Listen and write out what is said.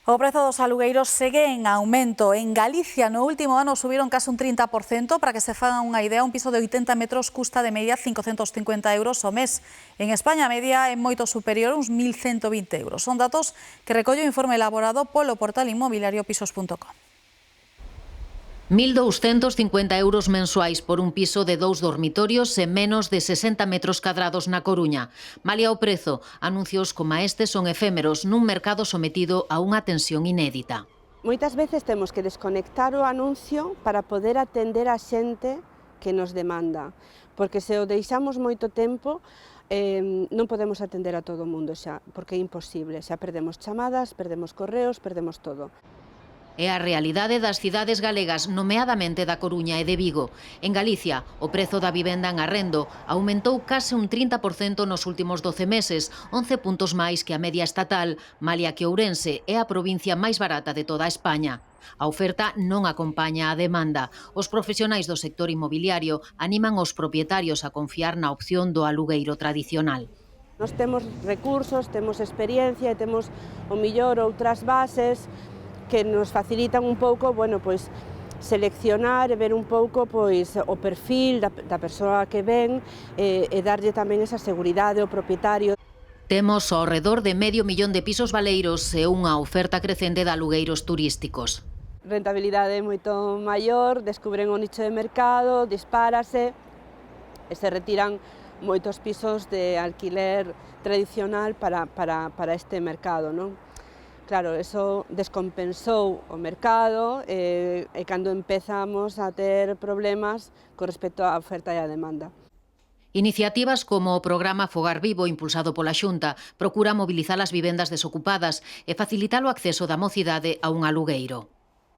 O prezo dos alugueiros segue en aumento. En Galicia no último ano subiron case un 30%. Para que se fagan unha idea, un piso de 80 metros custa de media 550 euros ao mes. En España a media é moito superior, uns 1.120 euros. Son datos que recolle o informe elaborado polo portal inmobiliario pisos.com. 1.250 euros mensuais por un piso de 2 dormitorios e menos de 60 metros cadrados na Coruña. Malia o prezo, anuncios como estes son efémeros nun mercado sometido a unha tensión inédita. Moitas veces temos que desconectar o anuncio para poder atender a xente que nos demanda, porque se o deixamos moito tempo non podemos atender a todo o mundo xa, porque é imposible, xa perdemos chamadas, perdemos correos, perdemos todo. É a realidade das cidades galegas, nomeadamente da Coruña e de Vigo. En Galicia, o prezo da vivenda en arrendo aumentou case un 30% nos últimos 12 meses, 11 puntos máis que a media estatal, malia que Ourense é a provincia máis barata de toda España. A oferta non acompaña a demanda. Os profesionais do sector inmobiliario animan os propietarios a confiar na opción do alugueiro tradicional. Nós temos recursos, temos experiencia e temos o mellor outras bases que nos facilitan un pouco, pois seleccionar e ver un pouco pois o perfil da persoa que ven e darlle tamén esa seguridade ao propietario. Temos ao redor de 500.000 de pisos baleiros e unha oferta crecente de alugueiros turísticos. Rentabilidade moito maior, descubren o nicho de mercado, dispárase e se retiran moitos pisos de alquiler tradicional para este mercado, non? Claro, eso descompensou o mercado e cando empezamos a ter problemas con respecto á oferta e á demanda. Iniciativas como o programa Fogar Vivo, impulsado pola Xunta, procura mobilizar as vivendas desocupadas e facilitar o acceso da mocidade a un alugueiro.